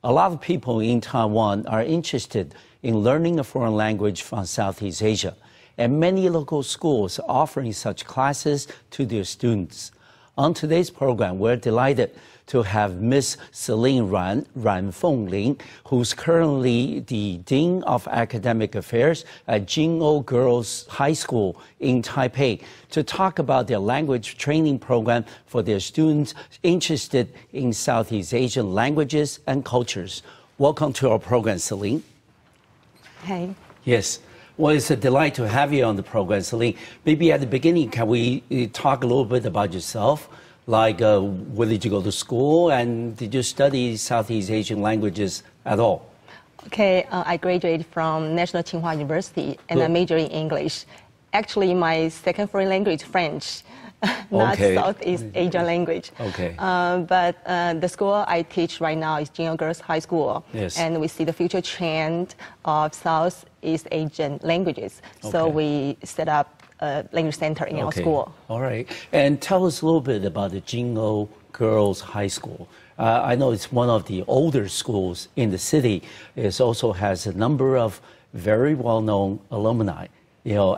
A lot of people in Taiwan are interested in learning a foreign language from Southeast Asia, and many local schools are offering such classes to their students. On today's program, we're delighted to have Miss Celine Juan,阮凤臨, who's currently the Dean of Academic Affairs at Jinou Girls High School in Taipei, to talk about their language training program for their students interested in Southeast Asian languages and cultures. Welcome to our program, Celine. Hey. Yes. Well, it's a delight to have you on the program, Celine. Maybe at the beginning, can we talk a little bit about yourself? Like, where did you go to school, and did you study Southeast Asian languages at all? Okay, I graduated from National Tsinghua University, and Good. I majored in English. Actually, my second foreign language is French, not Okay. Southeast Asian language. Okay. But the school I teach right now is Jinou Girls High School. Yes. And we see the future trend of Southeast Asian languages. So Okay. we set up a language center in our school. All right. And tell us a little bit about the Jinou Girls High School. I know it's one of the older schools in the city. It also has a number of very well-known alumni,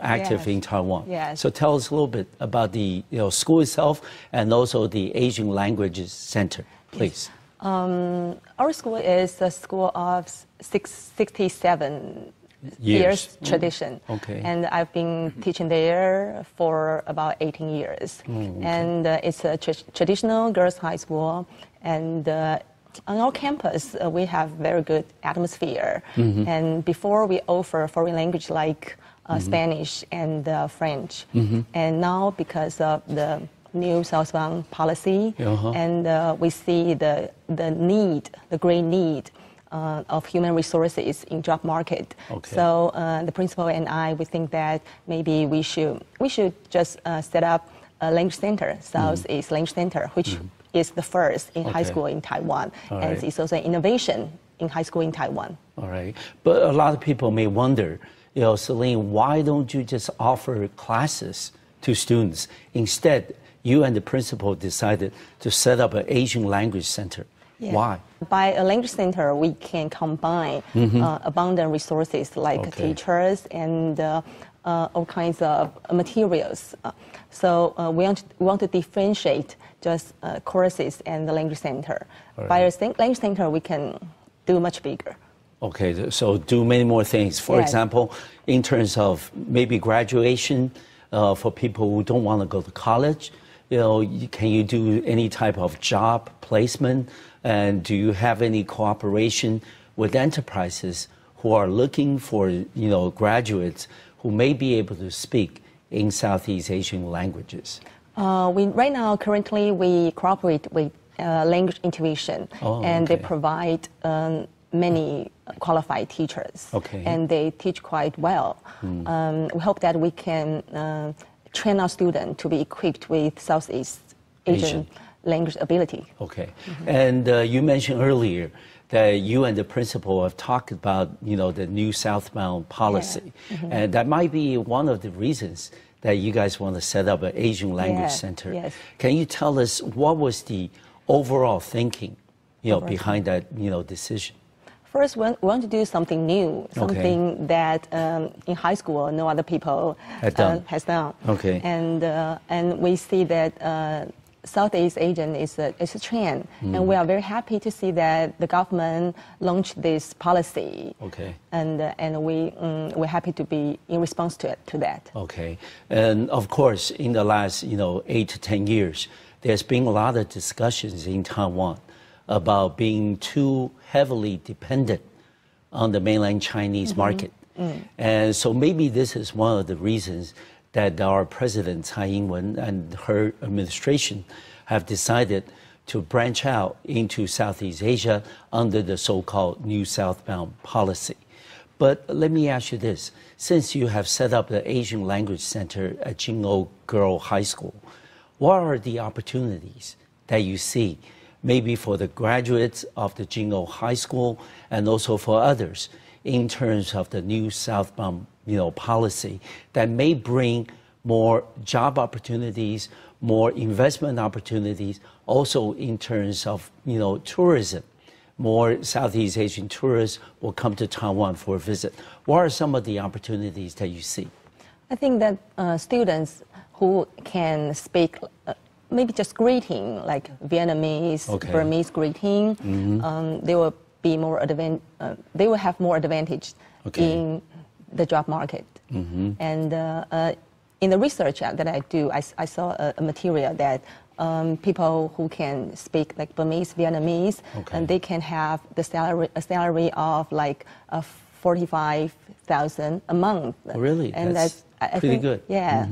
active Yes. in Taiwan. Yes. So tell us a little bit about the school itself and also the Asian Languages Center, please. Our school is a school of 67 years tradition. Okay. And I've been teaching there for about 18 years. Okay. And it's a traditional girls' high school. And on our campus, we have very good atmosphere. And before we offer foreign language like Spanish and French. And now, because of the new southbound policy, and we see the great need of human resources in job market. Okay. So the principal and we think that maybe we should just set up a language center, Southeast Language Center, which is the first in high school in Taiwan, All and right. it's also an innovation in high school in Taiwan. All right. But a lot of people may wonder, Celine, why don't you just offer classes to students? Instead, you and the principal decided to set up an Asian language center. Yeah. Why? By a language center, we can combine abundant resources like teachers and all kinds of materials. So we want to differentiate just courses and the language center. Right. By a language center, we can do much bigger. Okay, so do many more things. For Yes. example, in terms of maybe graduation for people who don't want to go to college, can you do any type of job placement? And do you have any cooperation with enterprises who are looking for, graduates who may be able to speak in Southeast Asian languages? Right now, currently, we cooperate with Language Intuition, and they okay. provide many qualified teachers, Okay. and they teach quite well. We hope that we can train our students to be equipped with Southeast Asian language ability. Okay. And you mentioned earlier that you and the principal have talked about, the new southbound policy. And that might be one of the reasons that you guys want to set up an Asian language center. Yes. Can you tell us what was the overall thinking, behind that, decision? First, we want to do something new, something that in high school no other people has done. Okay. And we see that Southeast Asian is a trend, and we are very happy to see that the government launched this policy. Okay. And we're happy to be in response to that. Okay. And of course, in the last 8 to 10 years, there's been a lot of discussions in Taiwan about being too heavily dependent on the mainland Chinese market. And so maybe this is one of the reasons that our President Tsai Ing-wen and her administration have decided to branch out into Southeast Asia under the so-called New Southbound policy. But let me ask you this. Since you have set up the Asian Language Center at Jinou Girls High School, what are the opportunities that you see, maybe for the graduates of the Jinou High School and also for others, in terms of the new southbound policy that may bring more job opportunities, more investment opportunities, also in terms of tourism more Southeast Asian tourists will come to Taiwan for a visit. What are some of the opportunities that you see? I think that students who can speak maybe just greeting, like Vietnamese, Burmese greeting, they will be more they will have more advantage in the job market. And in the research that I do, I saw a material that people who can speak like Burmese, Vietnamese, and they can have a salary of like 45,000 a month. Oh, really? And that's pretty good. Yeah.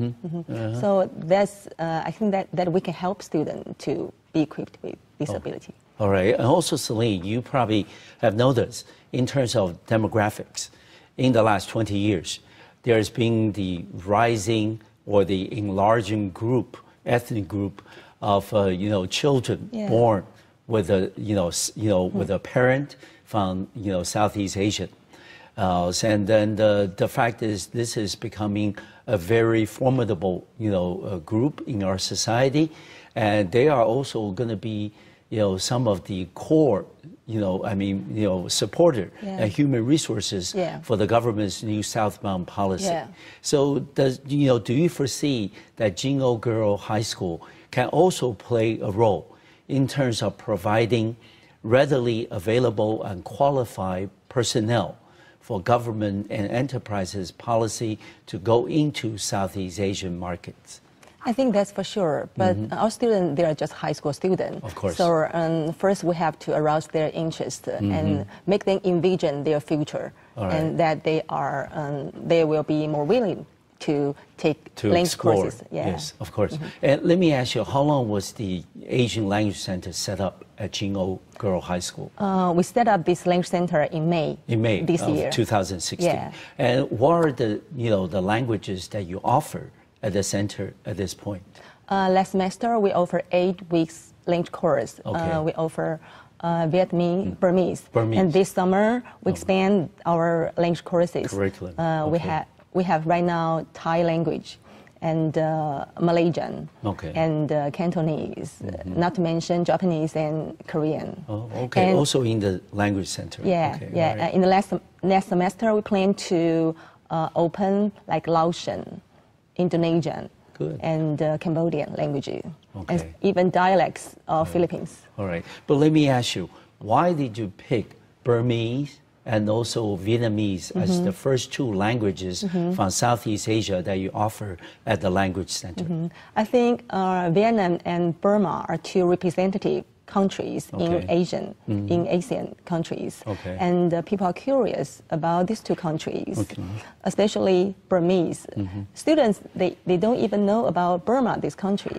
So that's I think that we can help students to be equipped with disability. All right. And also, Celine, you probably have noticed in terms of demographics, in the last 20 years, there's been the rising or the enlarging group, ethnic group of children born with a with a parent from Southeast Asia, and then the fact is this is becoming a very formidable group in our society, and they are also going to be some of the core supporter and human resources for the government's new southbound policy. So do you foresee that Jinou Girls High School can also play a role in terms of providing readily available and qualified personnel for government and enterprises policy to go into Southeast Asian markets? I think that's for sure, but our students, they are just high school students. Of course. So first we have to arouse their interest and make them envision their future, and that they will be more willing to take language courses. Yes, of course. And let me ask you, how long was the Asian Language Center set up at Jinou Girls High School? We set up this language center in May. In May this year, 2016. And what are the the languages that you offer at the center at this point? Last semester we offer 8 weeks language course. We offer Vietnamese, Burmese. And this summer we expand our language courses. Curriculum. We have right now Thai language and Malaysian and Cantonese, not to mention Japanese and Korean. Oh, okay. And also in the language center. In the last semester we plan to open like Laotian, Indonesian, and Cambodian languages, and even dialects of Philippines. All right. But let me ask you, why did you pick Burmese and also Vietnamese as the first two languages from Southeast Asia that you offer at the Language Center? I think Vietnam and Burma are two representative countries in Asian countries, and people are curious about these two countries, especially Burmese. Students, they don't even know about Burma, this country,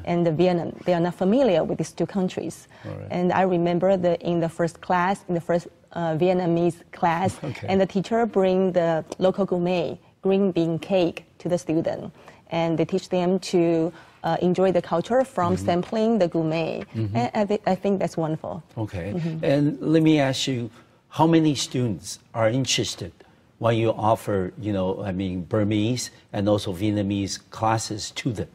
and Vietnam. They are not familiar with these two countries. And I remember in the first Vietnamese class, and the teacher bring the local gourmet green bean cake to the student, and they teach them to enjoy the culture from sampling the gourmet. And I think that's wonderful. And let me ask you, how many students are interested when you offer, Burmese and also Vietnamese classes to them?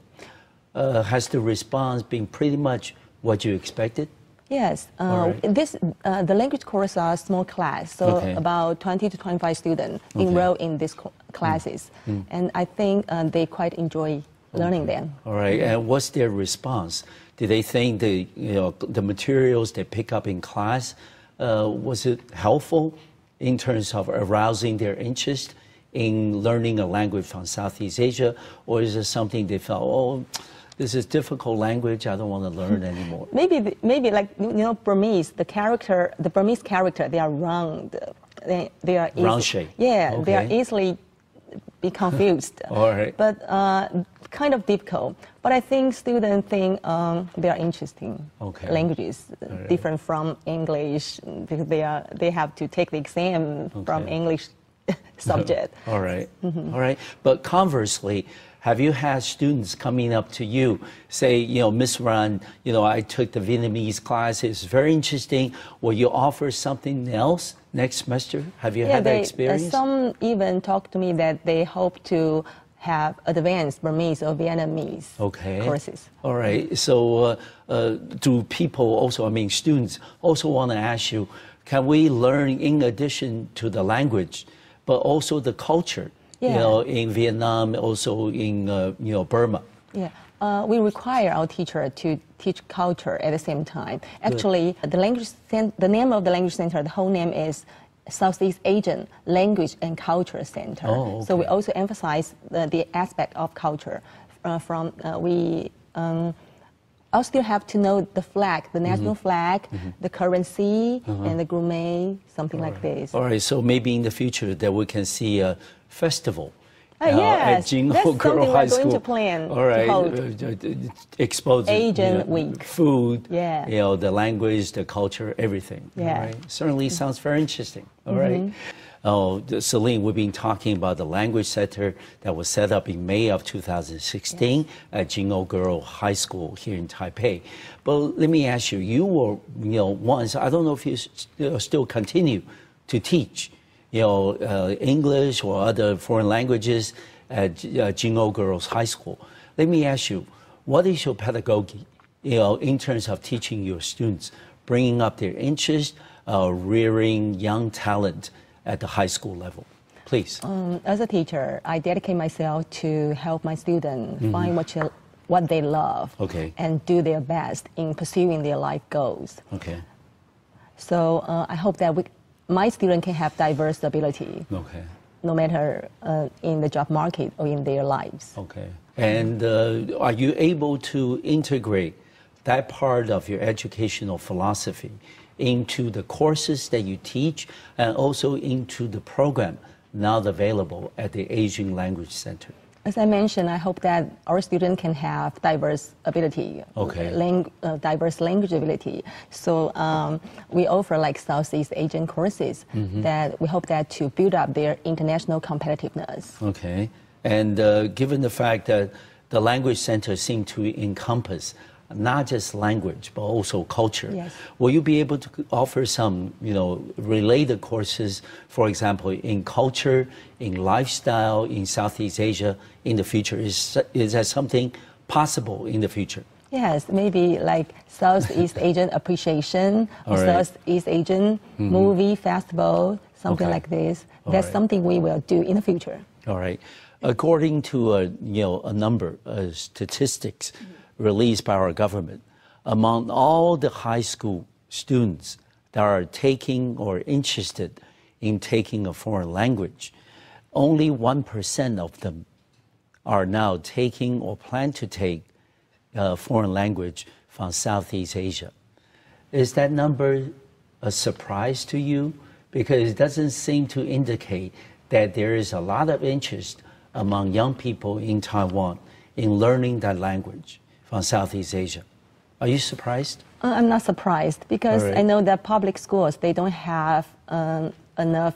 Has the response been pretty much what you expected? Yes, the language courses are small class, so about 20 to 25 students enroll in these classes, and I think they quite enjoy learning them. All right, and what's their response? Did they think the materials they pick up in class, was it helpful in terms of arousing their interest in learning a language from Southeast Asia, or is it something they felt, oh, this is difficult language, I don't want to learn anymore? Maybe like Burmese, the Burmese character, they are round. They are round shape. Yeah, they are easily be confused. But kind of difficult. But I think students think they are interesting languages, different from English, because they have to take the exam from English subject. All right. But conversely, have you had students coming up to you, say, Miss Ran, I took the Vietnamese class, it's very interesting. Will you offer something else next semester? Have you had that experience? Some even talk to me that they hope to have advanced Burmese or Vietnamese courses. All right. So do people also, I mean, students also want to ask you, can we learn in addition to the language, but also the culture, you know, in Vietnam, also in, you know, Burma? Yeah. We require our teacher to teach culture at the same time. Actually, the name of the language center, the whole name is Southeast Asian Language and Culture Center. Oh, okay. So we also emphasize the aspect of culture. We also have to know the flag, the national flag, the currency, and the gourmet, something like this. All right, so maybe in the future that we can see a festival. Yes, at Jinou that's Girls High School. Going to plan. All right, exposing Asian Week. Food, you know, the language, the culture, everything. Yeah. All right. Certainly sounds very interesting. All right. Oh, Celine, we've been talking about the language center that was set up in May of 2016 at Jinou Girls High School here in Taipei. But let me ask you, you were, you know, once, I don't know if you still continue to teach, you know, English or other foreign languages at Jinou Girls High School. Let me ask you, what is your pedagogy, you know, in terms of teaching your students, bringing up their interest, rearing young talent at the high school level? Please. As a teacher, I dedicate myself to help my students find what they love and do their best in pursuing their life goals. Okay. So I hope that my students can have diverse ability, no matter in the job market or in their lives. Okay. And are you able to integrate that part of your educational philosophy into the courses that you teach and also into the program now available at the Asian Language Center? As I mentioned, I hope that our students can have diverse ability, diverse language ability. So we offer like Southeast Asian courses that we hope that to build up their international competitiveness. Okay. And given the fact that the Language Center seems to encompass not just language, but also culture. Will you be able to offer some, you know, related courses, for example, in culture, in lifestyle, in Southeast Asia in the future? Is that something possible in the future? Yes, maybe like Southeast Asian appreciation or Southeast Asian movie festival, something like this. That's something we will do in the future. All right. According to you know, a number of statistics released by our government, among all the high school students that are taking or interested in taking a foreign language, only 1% of them are now taking or plan to take a foreign language from Southeast Asia. Is that number a surprise to you? Because it doesn't seem to indicate that there is a lot of interest among young people in Taiwan in learning that language from Southeast Asia. Are you surprised? I'm not surprised because I know that public schools, they don't have enough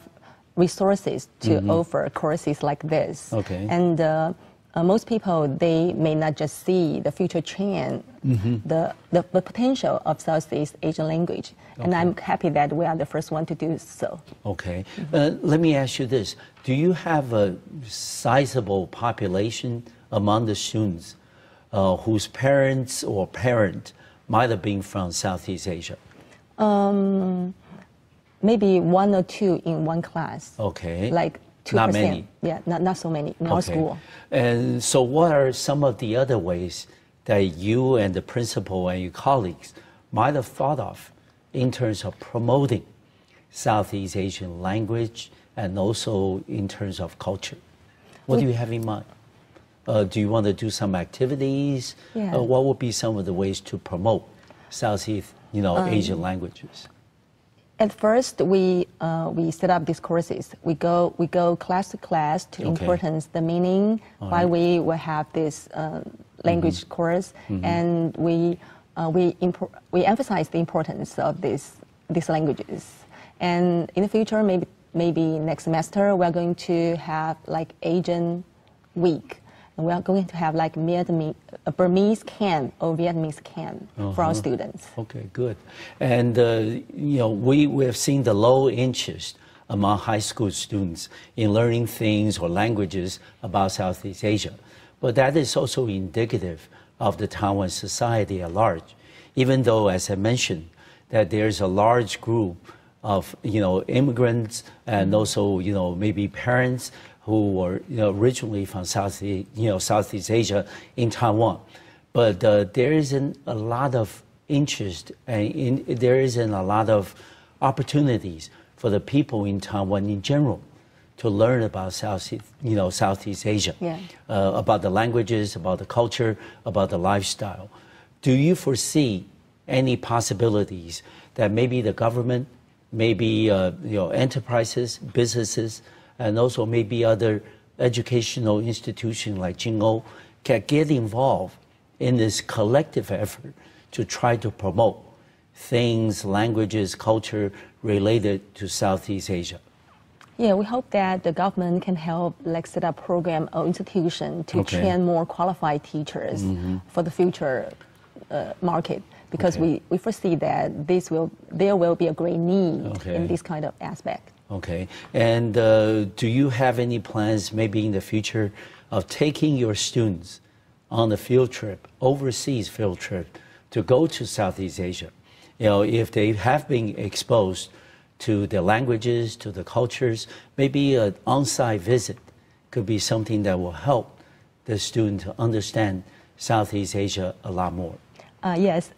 resources to offer courses like this. And most people, they may not just see the future trend, the potential of Southeast Asian language. And I'm happy that we are the first one to do so. Okay. Let me ask you this. Do you have a sizable population among the students whose parents or parent might have been from Southeast Asia? Maybe one or two in one class. Okay. Like 2%. Not many. Yeah, not so many in our school. And so what are some of the other ways that you and the principal and your colleagues might have thought of in terms of promoting Southeast Asian language and also in terms of culture? What do you have in mind? Do you want to do some activities? What would be some of the ways to promote Southeast, you know, Asian languages? At first, we set up these courses. We go class to class to importance the meaning why we will have this language course, and we emphasize the importance of these languages. And in the future, maybe next semester, we're going to have like Asian Week. And we are going to have like a Burmese camp or Vietnamese camp for our students. Okay, good. And, you know, we have seen the low interest among high school students in learning things or languages about Southeast Asia. But that is also indicative of the Taiwan society at large, even though, as I mentioned, that there's a large group of immigrants and also maybe parents who were originally from Southeast Asia in Taiwan. But there isn't a lot of interest and there isn't a lot of opportunities for the people in Taiwan in general to learn about Southeast Asia, about the languages, about the culture, about the lifestyle. Do you foresee any possibilities that maybe the government, maybe enterprises, businesses, and also maybe other educational institutions like Jinou can get involved in this collective effort to try to promote things, languages, culture related to Southeast Asia? Yeah, we hope that the government can help set up program or institution to train more qualified teachers for the future market, because we foresee that there will be a great need in this kind of aspect. Okay, and do you have any plans maybe in the future of taking your students on a field trip, overseas field trip, to go to Southeast Asia? If they have been exposed to the languages, to the cultures, maybe an on-site visit could be something that will help the student to understand Southeast Asia a lot more. Yes,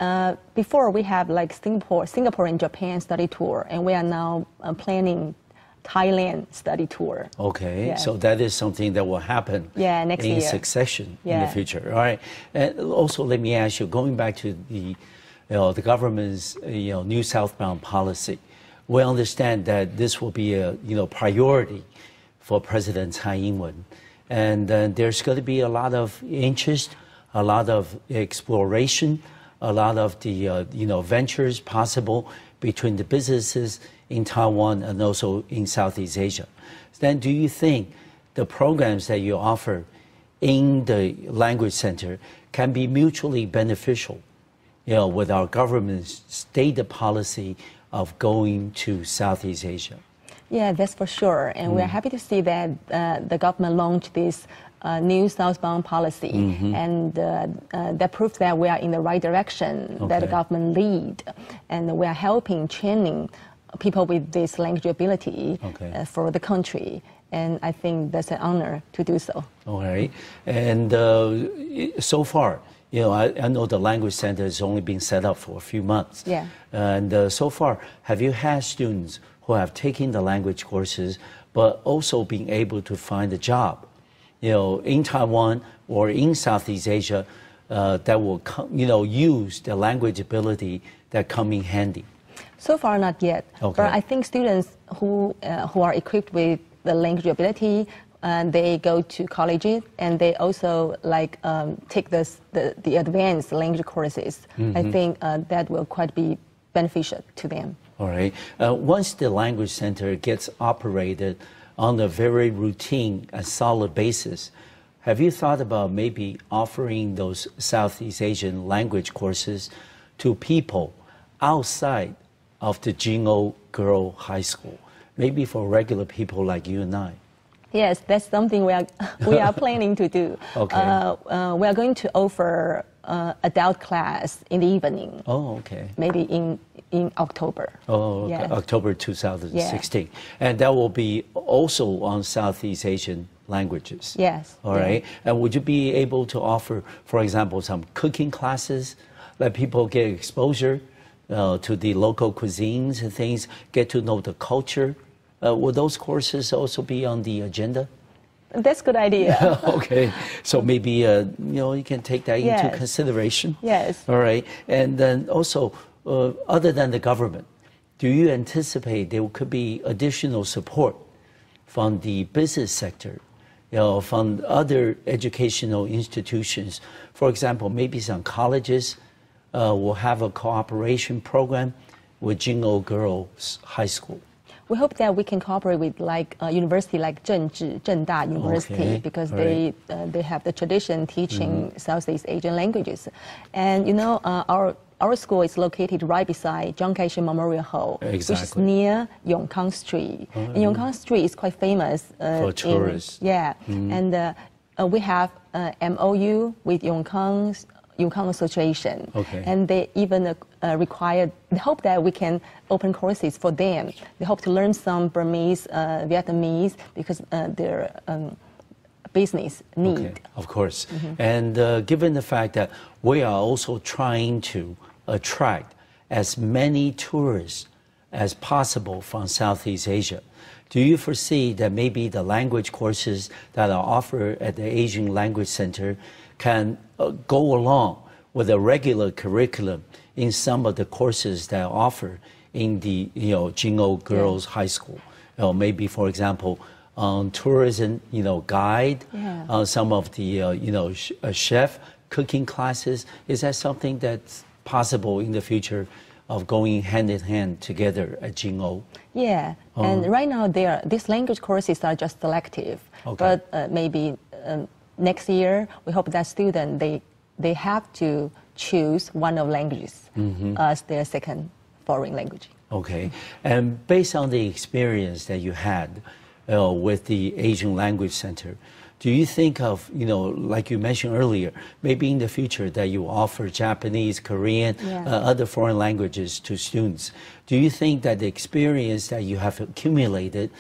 before we have Singapore and Japan study tour, and we are now planning Thailand study tour. Okay, so that is something that will happen next in year. Succession in the future. All right, and also let me ask you, going back to the government's new southbound policy, we understand that this will be a priority for President Tsai Ing-wen, and there's going to be a lot of interest, a lot of exploration, a lot of the ventures possible between the businesses in Taiwan and also in Southeast Asia. Then do you think the programs that you offer in the language center can be mutually beneficial, with our government's stated policy of going to Southeast Asia? Yeah, that's for sure. And we're happy to see that the government launched this new southbound policy, and that proves that we are in the right direction, that the government lead, and we are helping training people with this language ability for the country. And I think that's an honor to do so. All right. And so far, I know the language center has only been set up for a few months. Yeah. And so far, have you had students who have taken the language courses, but also being able to find a job, in Taiwan or in Southeast Asia, that will, use the language ability that come in handy? So far, not yet. But I think students who are equipped with the language ability, they go to colleges and they also take the advanced language courses. I think that will quite be beneficial to them. All right. Once the language center gets operated on a very routine and solid basis, have you thought about maybe offering those Southeast Asian language courses to people outside of the Jinou Girls High School, maybe for regular people like you and I? Yes, that's something we are planning to do. Okay. We are going to offer adult class in the evening. Oh, okay. Maybe in October. Oh, okay. Yes. October 2016. And that will be also on Southeast Asian languages. Yes. All right. And would you be able to offer, for example, some cooking classes, let people get exposure to the local cuisines and things, get to know the culture? Will those courses also be on the agenda? That's a good idea. Okay. So maybe, you can take that into consideration. Yes. All right. And then also, other than the government, do you anticipate there could be additional support from the business sector, from other educational institutions? For example, maybe some colleges will have a cooperation program with Jinou Girls High School. We hope that we can cooperate with a university like Zhengda University, because they have the tradition teaching Southeast Asian languages. And our our school is located right beside John Kai-shek Memorial Hall, exactly. which is near Yongkang Street. And Yongkang Street is quite famous. For tourists. And we have MOU with Yongkang Association. Okay. And they even they hope that we can open courses for them. They hope to learn some Burmese, Vietnamese, because their business need. Okay, of course. And given the fact that we are also trying to attract as many tourists as possible from Southeast Asia, do you foresee that maybe the language courses that are offered at the Asian Language Center can go along with a regular curriculum in some of the courses that are offered in the Jinou Girls High School? Maybe, for example, tourism, guide, some of the, chef cooking classes. Is that something that's possible in the future of going hand in hand together at Jinou? Yeah, and right now these language courses are just selective. Okay. But maybe next year we hope that students they have to choose one of languages as their second foreign language. Okay, and based on the experience that you had with the Asian Language Center, do you think of, like you mentioned earlier, maybe in the future that you offer Japanese, Korean, other foreign languages to students? Do you think that the experience that you have accumulated,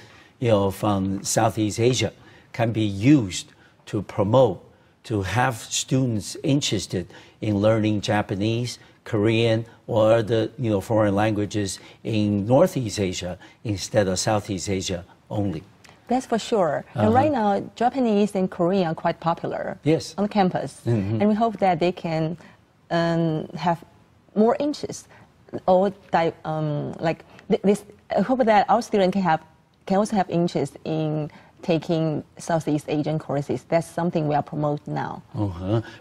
from Southeast Asia can be used to promote, to have students interested in learning Japanese, Korean, or other, foreign languages in Northeast Asia instead of Southeast Asia only? That's for sure. And right now, Japanese and Korean are quite popular on campus. And we hope that they can have more interest. Or like this, I hope that our students can also have interest in taking Southeast Asian courses. That's something we are promoting now.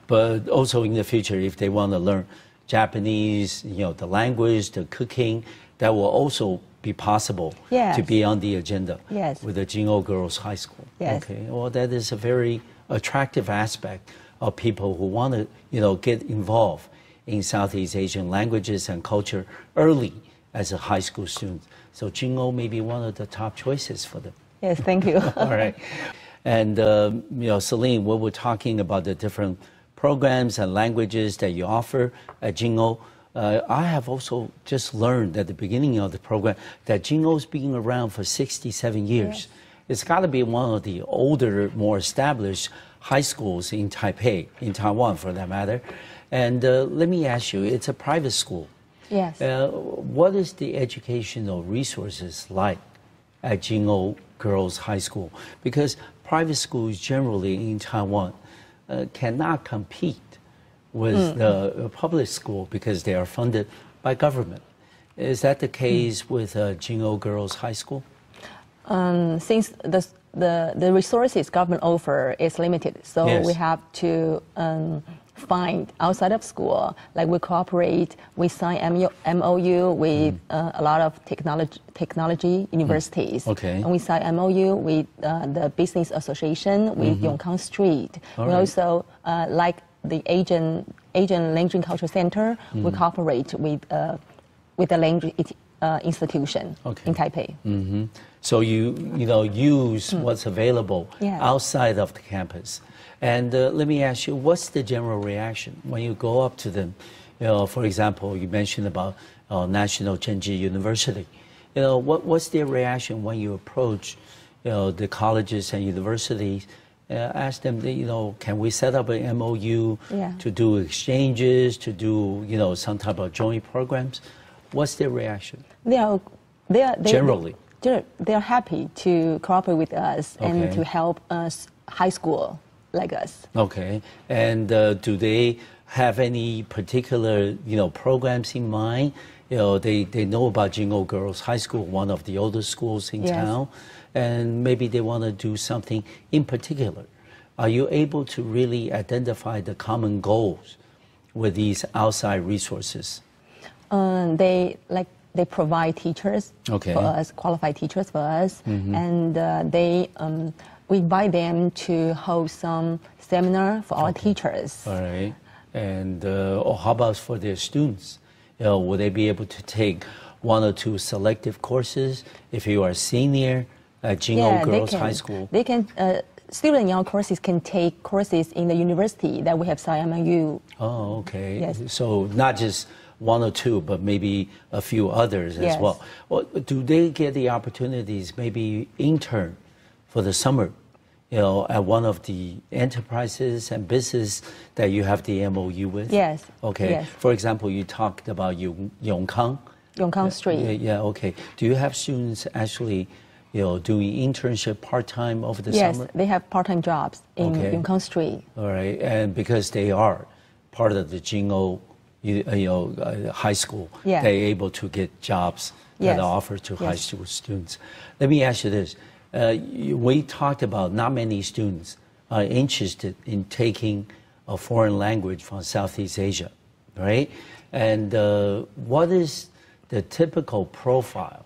But also in the future, if they want to learn Japanese, the language, the cooking, that will also be possible to be on the agenda with the Jinou Girls High School. Okay, well, that is a very attractive aspect of people who want to, get involved in Southeast Asian languages and culture early as a high school student. So Jinou may be one of the top choices for them. Yes, thank you. All right. And, Celine, when we're talking about the different programs and languages that you offer at Jinou, I have also just learned at the beginning of the program that Jinou's been around for 67 years. It's got to be one of the older, more established high schools in Taipei, in Taiwan for that matter. And let me ask you, it's a private school. Yes. What is the educational resources like at Jinou Girls High School? Because private schools generally in Taiwan cannot compete with the public school because they are funded by government. Is that the case with Jinou Girls High School? Since the resources government offer is limited, so we have to find outside of school. Like we cooperate, we sign MOU with a lot of technology universities. And we sign MOU with the Business Association, with Yongkang Street. We also, like the Asian Language and Culture Center, we cooperate with the language institution in Taipei. So you use what's available outside of the campus. And let me ask you, what's the general reaction when you go up to them? For example, you mentioned about National Chenji University. What's their reaction when you approach the colleges and universities? Ask them, can we set up an MOU to do exchanges, to do, some type of joint programs? What's their reaction? Generally. They're happy to cooperate with us and to help us, high school like us. Okay. And do they have any particular, programs in mind? They know about Jinou Girls High School, one of the oldest schools in town, and maybe they want to do something in particular. Are you able to really identify the common goals with these outside resources? They provide teachers for us, qualified teachers for us, and we invite them to host some seminar for our teachers. All right. And how about for their students? Will they be able to take 1 or 2 selective courses if you are a senior at Jinou Girls High School? They can. Students in our courses can take courses in the university that we have CMU. Oh, okay. Yes. So not just 1 or 2, but maybe a few others as well. Well, do they get the opportunities, maybe intern for the summer, at one of the enterprises and business that you have the MOU with? Yes. Okay. Yes. For example, you talked about Yongkang. Yongkang Street. Yeah, okay. Do you have students actually doing internship part-time over the yes, summer? Yes, they have part-time jobs in Yongkang Street. All right, and because they are part of the Jinou high school, they're able to get jobs that are offered to high school students. Let me ask you this. We talked about not many students are interested in taking a foreign language from Southeast Asia, right? And what is the typical profile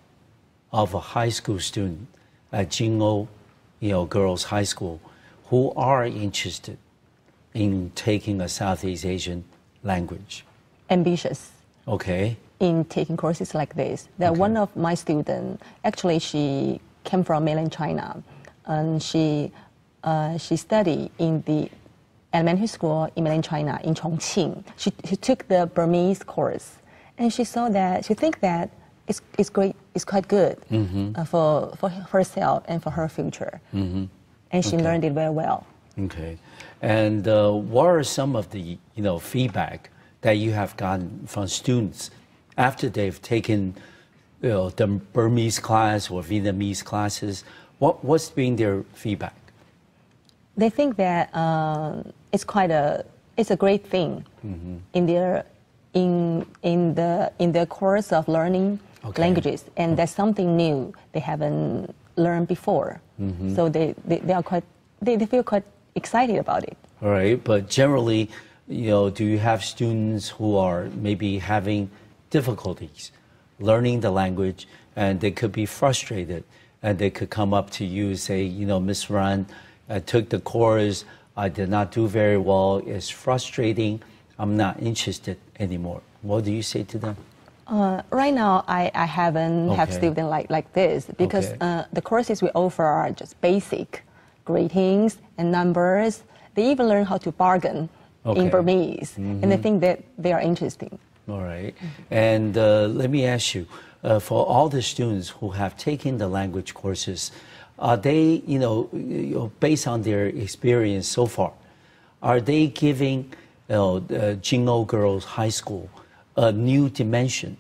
of a high school student at Jinou, Girls High School, who are interested in taking a Southeast Asian language? Ambitious. Okay. In taking courses like this. One of my students, actually, she came from mainland China, and she studied in the elementary school in mainland China in Chongqing. She took the Burmese course, and she saw that she think that it's great. It's quite good for herself and for her future, and she learned it very well. Okay, and what are some of the feedback that you have gotten from students after they've taken the Burmese class or Vietnamese classes? What's been their feedback? They think that it's a great thing in their course of learning languages, and that's something new they haven't learned before. So they feel quite excited about it. All right, but generally, do you have students who are maybe having difficulties learning the language, and they could be frustrated, and they could come up to you and say, Miss Ran, I took the course, I did not do very well, it's frustrating, I'm not interested anymore. What do you say to them? Right now, I haven't have students like this, because the courses we offer are just basic greetings and numbers. They even learn how to bargain in Burmese, and they think that they are interesting. All right. And let me ask you, for all the students who have taken the language courses, are they, based on their experience so far, are they giving Jinou Girls High School a new dimension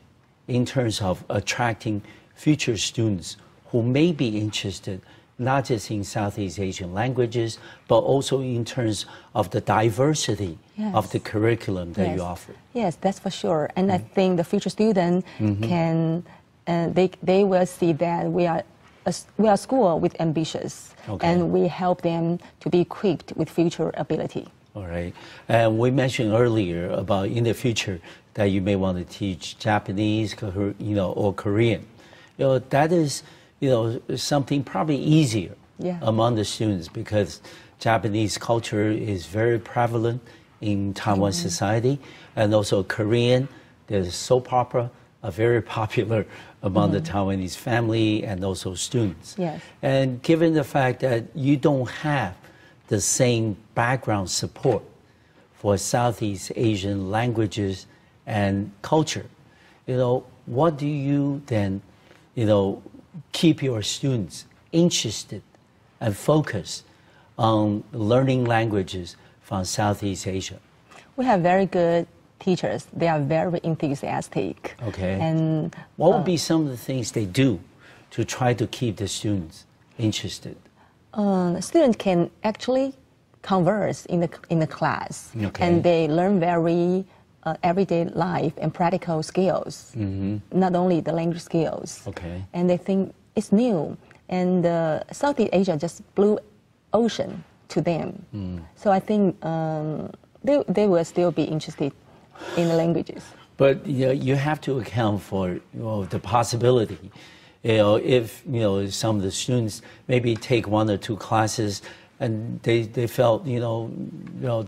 in terms of attracting future students who may be interested not just in Southeast Asian languages, but also in terms of the diversity of the curriculum that you offer? Yes, that's for sure. And I think the future student can, they will see that we are a school with ambitions, and we help them to be equipped with future ability. All right. And we mentioned earlier about in the future that you may want to teach Japanese, or Korean. That is, something probably easier among the students, because Japanese culture is very prevalent in Taiwan society, and also Korean, there's soap opera, are very popular among the Taiwanese family and also students. Yes. And given the fact that you don't have the same background support for Southeast Asian languages and culture, what do you then, keep your students interested and focused on learning languages from Southeast Asia? We have very good teachers. They are very enthusiastic. Okay. And what would be some of the things they do to try to keep the students interested? Students can actually converse in the class, and they learn very everyday life and practical skills, not only the language skills. Okay. And they think it's new, and Southeast Asia just blue ocean to them. So I think they will still be interested in the languages. But you have to account for the possibility. If some of the students maybe take 1 or 2 classes and they felt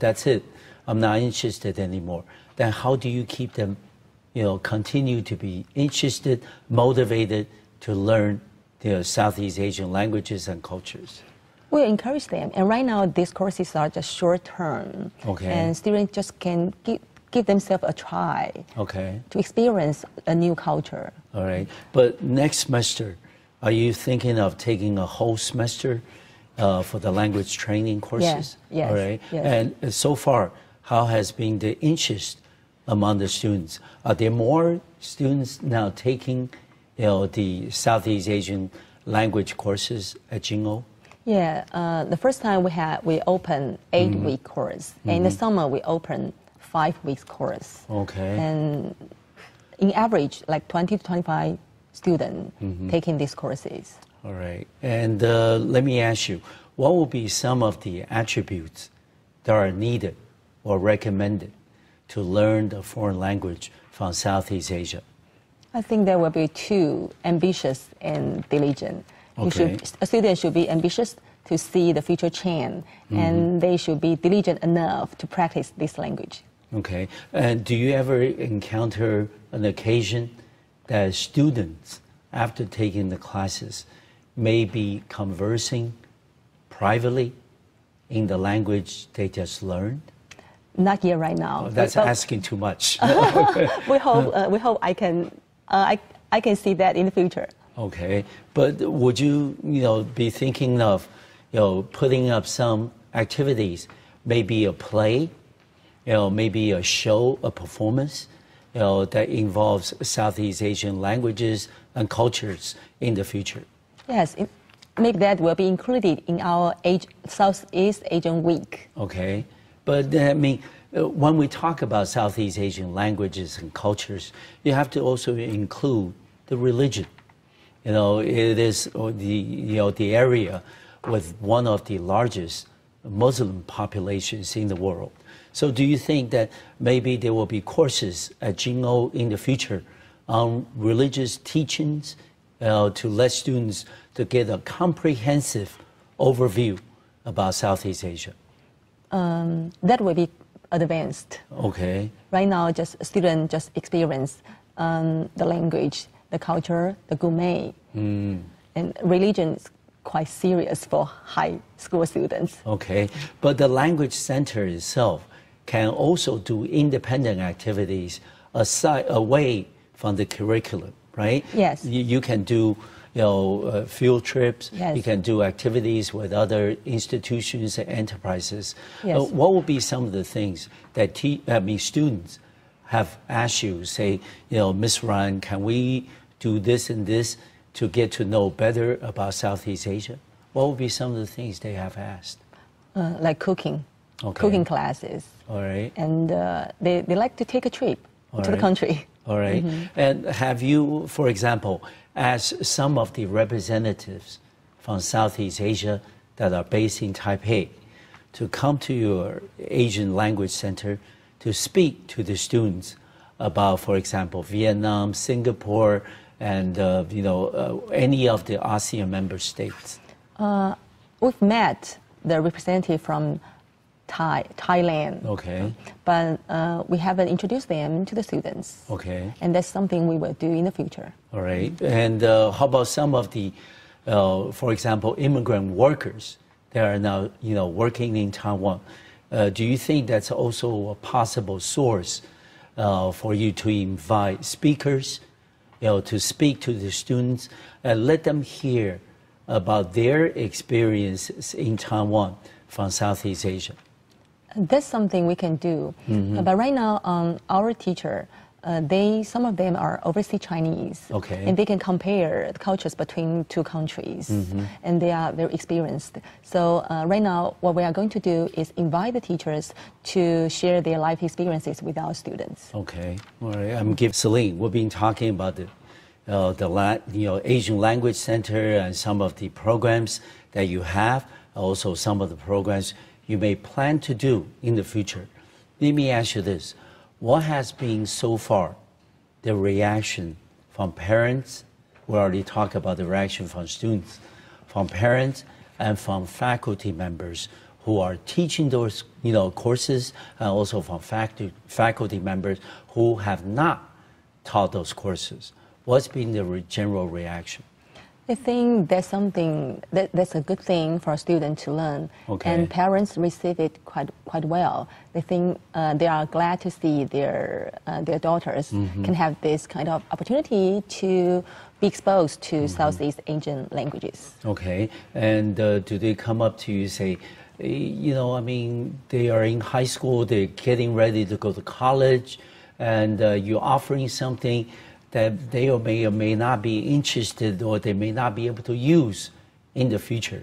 that's it, I'm not interested anymore. Then how do you keep them continue to be interested, motivated to learn Southeast Asian languages and cultures? We encourage them, and right now these courses are just short term, and students just can give themselves a try to experience a new culture. All right, but next semester, are you thinking of taking a whole semester for the language training courses? Yes. All right, yes. And so far, how has been the interest among the students? Are there more students now taking the Southeast Asian language courses at Jinou? Yeah, the first time we opened 8-week course, and in the summer we opened 5 weeks course. Okay. And in average, like 20 to 25 students taking these courses. All right. And let me ask you, what will be some of the attributes that are needed or recommended to learn the foreign language from Southeast Asia? I think there will be 2, ambitious and diligent. Okay. A student should be ambitious to see the future change, and they should be diligent enough to practice this language. Okay. And do you ever encounter an occasion that students, after taking the classes, may be conversing privately in the language they just learned? Not yet right now. Oh, that's asking too much. we hope I can see that in the future. Okay, but would you be thinking of putting up some activities, maybe a play, maybe a show, a performance, that involves Southeast Asian languages and cultures in the future? Yes, maybe that will be included in our Southeast Asian Week. Okay, but I mean, when we talk about Southeast Asian languages and cultures, you have to also include the religion. It is the area with one of the largest Muslim populations in the world. So do you think that maybe there will be courses at Jinou in the future on religious teachings to let students to get a comprehensive overview about Southeast Asia? That will be advanced. Okay. Right now, students just experience the language, the culture, the gourmet, and religion is quite serious for high school students. Okay, but the language center itself can also do independent activities away from the curriculum, right? Yes. You can do field trips. Yes. You can do activities with other institutions and enterprises. Yes. What would be some of the things that students have asked you, say, Ms. Ryan, can we do this and this to get to know better about Southeast Asia? What would be some of the things they have asked? Like cooking, cooking classes. All right. And they like to take a trip to the country. All right. And have you, for example, asked some of the representatives from Southeast Asia that are based in Taipei to come to your Asian Language Center to speak to the students about, for example, Vietnam, Singapore, and any of the ASEAN member states? We've met the representative from Thailand. Okay. But we haven't introduced them to the students. Okay. And that's something we will do in the future. All right. And how about some of the, for example, immigrant workers that are now, working in Taiwan? Do you think that's also a possible source for you to invite speakers, to speak to the students and let them hear about their experiences in Taiwan from Southeast Asia? That's something we can do. But right now, our teacher, some of them are overseas Chinese. Okay. And they can compare the cultures between 2 countries. And they are very experienced. So right now, what we are going to do is invite the teachers to share their life experiences with our students. Okay. All right. I'm giving Celine. We've been talking about the Asian Language Center and some of the programs that you have, also some of the programs you may plan to do in the future. Let me ask you this. What has been so far the reaction from parents? We already talked about the reaction from students, from parents and from faculty members who are teaching those courses, and also from faculty members who have not taught those courses? What's been the general reaction? I think that's something that's a good thing for a student to learn, and parents receive it quite well. They think they are glad to see their daughters can have this kind of opportunity to be exposed to Southeast Asian languages. Okay, and do they come up to you and say, you know, I mean, they are in high school, they're getting ready to go to college, and you're offering something that they may or may not be interested or they may not be able to use in the future.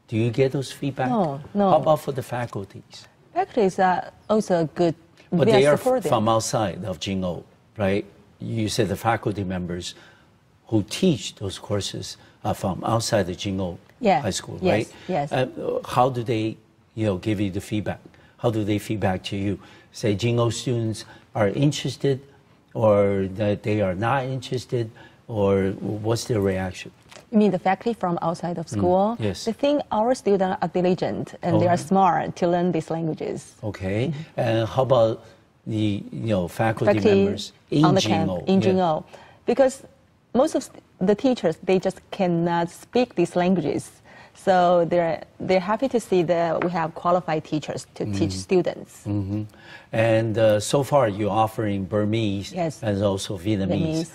Do you get those feedback? No. How about for the faculties? Faculties are also good. But they are supportive. from outside of Jinou, right? You said the faculty members who teach those courses are from outside the Jinou High School, right? Yes. How do they, you know, give you the feedback? How do they feedback to you? Say Jinou students are interested, or that they are not interested, or what's their reaction? You mean the faculty from outside of school? Yes. They think our students are diligent and they are smart to learn these languages. Okay. And how about the faculty members in on the Jinou? Camp, in Jinou? Because most of the teachers, they just cannot speak these languages. So they're happy to see that we have qualified teachers to teach students. And so far, you're offering Burmese and also Vietnamese.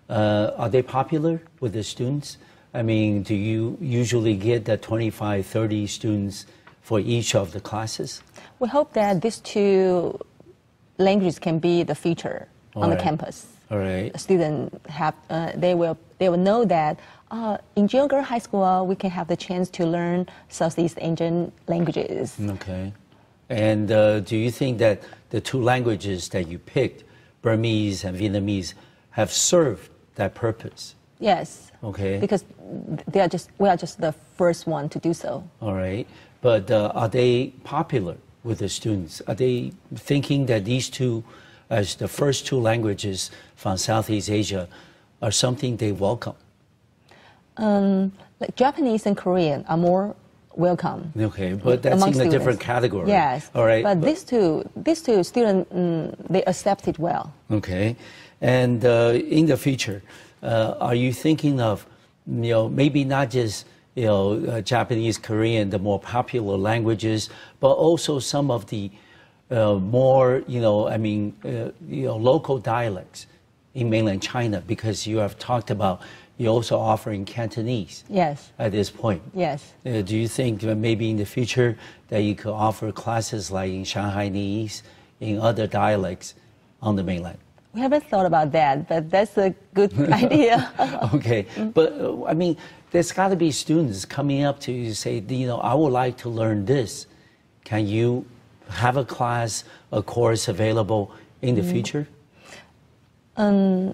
Are they popular with the students? I mean, do you usually get that 25, 30 students for each of the classes? We hope that these two languages can be the future on the campus. All right. Students have they will know that in Jinou Girls High School we can have the chance to learn Southeast Asian languages. Okay. And do you think that the two languages that you picked, Burmese and Vietnamese, have served that purpose? Yes. Okay. Because we are just the first one to do so. All right. But are they popular with the students? Are they thinking that these two, as the first two languages from Southeast Asia, are something they welcome? Like Japanese and Korean are more welcome. Okay, but that's in a different category. Yes. All right. But these two students, they accept it well. Okay. And in the future, are you thinking of, maybe not just, Japanese, Korean, the more popular languages, but also some of the more, local dialects in mainland China, because you have talked about you're also offering Cantonese at this point. Yes. Do you think maybe in the future that you could offer classes like in Shanghainese, in other dialects on the mainland? We haven't thought about that, but that's a good idea. Okay. But, I mean, there's got to be students coming up to you and say, I would like to learn this. Can you have a class, a course available in the future?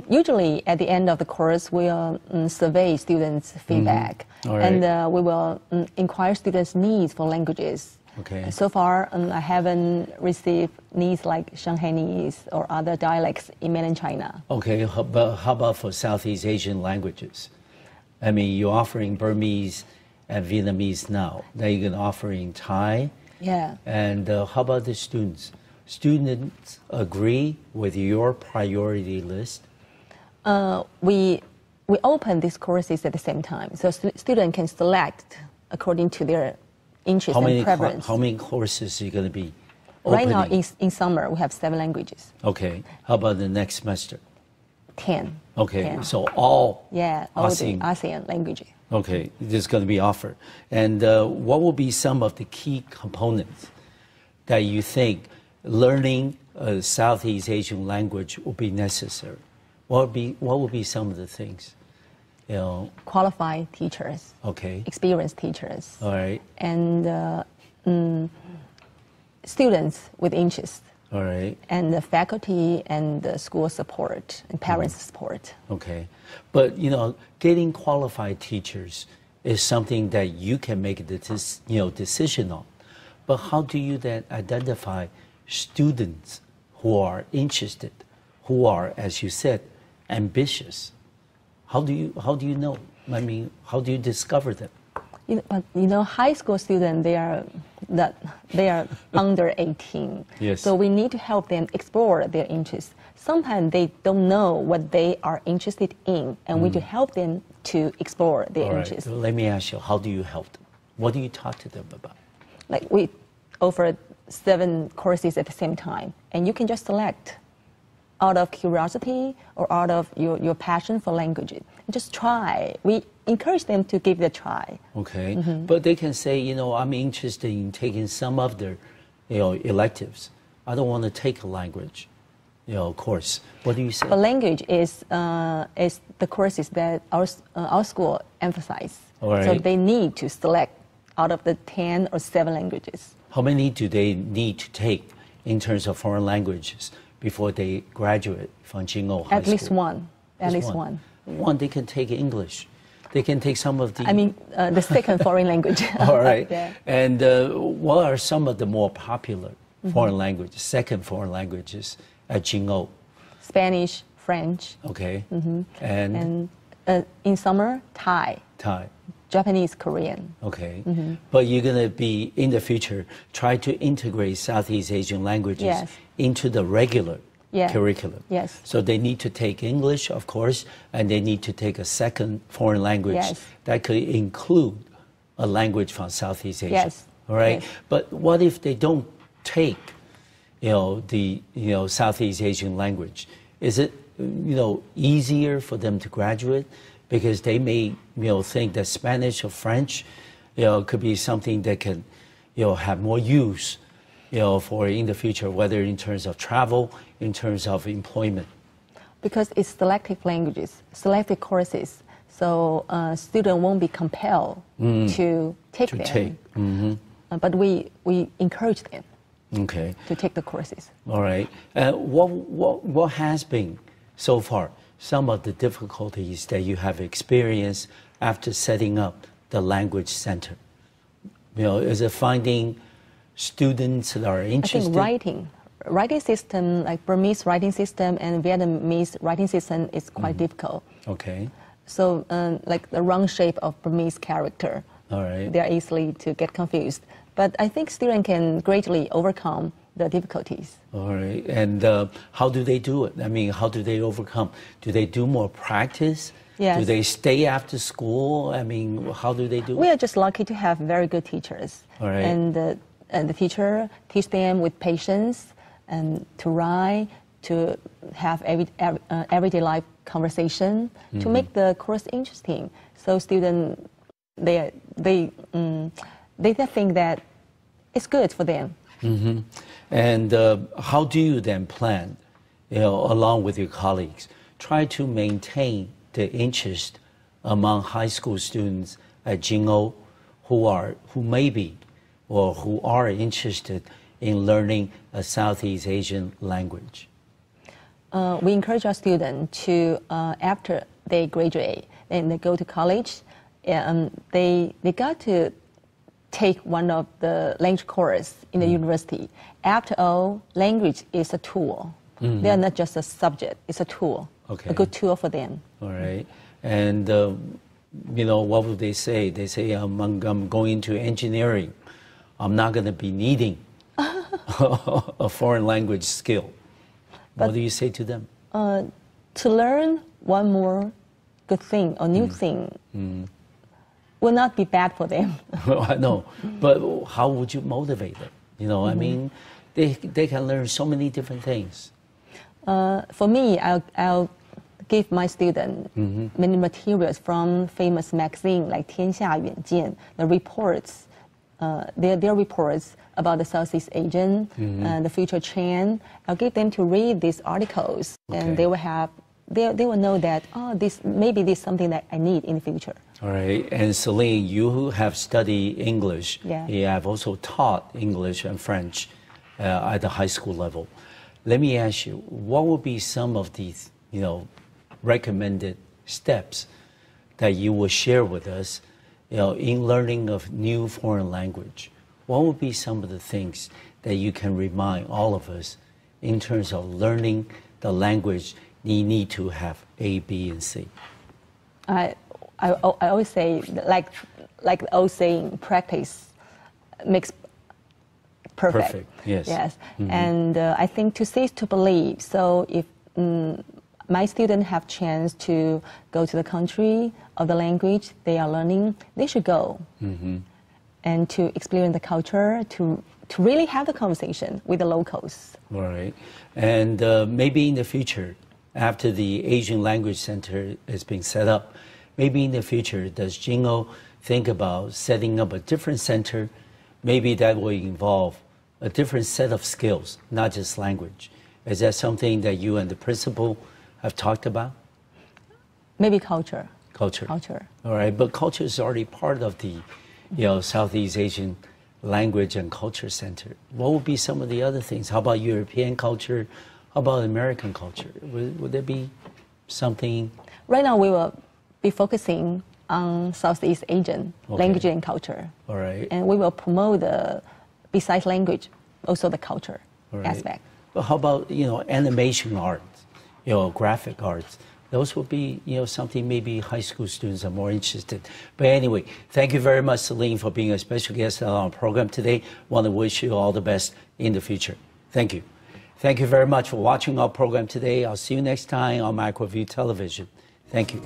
Usually, at the end of the course, we'll survey students' feedback, and we will inquire students' needs for languages. Okay. So far, I haven't received needs like Shanghainese or other dialects in mainland China. Okay, but how about for Southeast Asian languages? I mean, you're offering Burmese and Vietnamese now. Now you're going to offer in Thai. Yeah. And how about the students? Students agree with your priority list? We open these courses at the same time, so students can select according to their interest and preference. How many courses are you going to be opening? Right now, in summer, we have 7 languages. Okay. How about the next semester? 10. Okay. 10. So all the ASEAN languages. Okay. This is going to be offered. And what will be some of the key components that you think learning a Southeast Asian language will be necessary? What will be some of the things? Qualified teachers. Okay. Experienced teachers. All right. And students with interest. All right. And the faculty and the school support and parents support. Okay. But, getting qualified teachers is something that you can make a decision on. But how do you then identify students who are interested, who are, as you said, ambitious? How do you know? I mean, how do you discover them? High school students, they are under 18. Yes. So we need to help them explore their interests. sometimes they don't know what they are interested in, and we do help them to explore their interests. So let me ask you, how do you help them? What do you talk to them about? Like we offer 7 courses at the same time, and you can just select out of curiosity or out of your passion for language. Just try. We encourage them to give it a try. Okay, but they can say, I'm interested in taking some of their, electives. I don't want to take a language, course. What do you say? But language is the courses that our school emphasize. Right. So they need to select out of the 10 or 7 languages. How many do they need to take in terms of foreign languages before they graduate from Jinou High School? At least one. At least one. One, they can take English. They can take some of the... the second foreign language. All right. Yeah. And what are some of the more popular foreign languages, second foreign languages at Jinou? Spanish, French. Okay. And in summer, Thai. Thai. Japanese, Korean. Okay. But you're going to be, in the future, try to integrate Southeast Asian languages into the regular curriculum. Yes. So they need to take English, of course, and they need to take a second foreign language that could include a language from Southeast Asia. Yes. All right. Yes. But what if they don't take, the Southeast Asian language? Is it, easier for them to graduate because they may, think that Spanish or French, could be something that can, have more use, for in the future, whether in terms of travel, in terms of employment? Because it's selective languages, selective courses, so students won't be compelled to take them. But we encourage them to take the courses. All right. What has been, so far, some of the difficulties that you have experienced after setting up the language center? Is it finding students that are interested? I think writing system, like Burmese writing system and Vietnamese writing system is quite difficult. Okay. So like the wrong shape of Burmese character, they are easily to get confused. But I think students can greatly overcome the difficulties. All right. And how do they do it? How do they overcome? Do they do more practice? Yes. Do they stay after school? How do they do it? We are just lucky to have very good teachers. All right. And the teacher teach them with patience and to write, to have everyday life conversation, to make the course interesting. So students, they think that it's good for them. And how do you then plan, along with your colleagues, try to maintain the interest among high school students at Jinou who may be or who are interested in learning a Southeast Asian language? We encourage our students to, after they graduate and they go to college, they got to take one of the language courses in the university. After all, language is a tool. They are not just a subject, it's a tool, a good tool for them. All right. And, what would they say? They say, I'm going into engineering. I'm not going to be needing a foreign language skill. But what do you say to them? To learn one more good thing or new thing will not be bad for them. I know, but how would you motivate them? They can learn so many different things. For me, I'll give my students many materials from famous magazines like 天下远见, the reports, their reports about the Southeast Asian, the future trend. I'll give them to read these articles, and they will know that, this is something that I need in the future. All right. And Celine, you have studied English. Yeah. You have also taught English and French at the high school level. Let me ask you, what would be some of these, recommended steps that you will share with us, in learning of new foreign language? What would be some of the things that you can remind all of us in terms of learning the language? You need to have A, B, and C. I always say, like the old saying, practice makes perfect. Yes. Yes. And I think to see is to believe. So if my students have chance to go to the country of the language they are learning, they should go and to experience the culture, to really have the conversation with the locals. All right. And maybe in the future, after the Asian Language Center is being set up, maybe in the future, does Jinou think about setting up a different center? Maybe that will involve a different set of skills, not just language. Is that something that you and the principal have talked about? Maybe culture. Culture. Culture. All right, but culture is already part of the, Southeast Asian Language and Culture Center. What would be some of the other things? How about European culture? How about American culture? Would there be something? Right now, we will be focusing on Southeast Asian language and culture. All right. And we will promote besides language, also the culture aspect. But how about, animation arts, graphic arts? Those would be, something maybe high school students are more interested. But anyway, thank you very much, Celine, for being a special guest on our program today. Want to wish you all the best in the future. Thank you. Thank you very much for watching our program today. I'll see you next time on Microview Television. Thank you.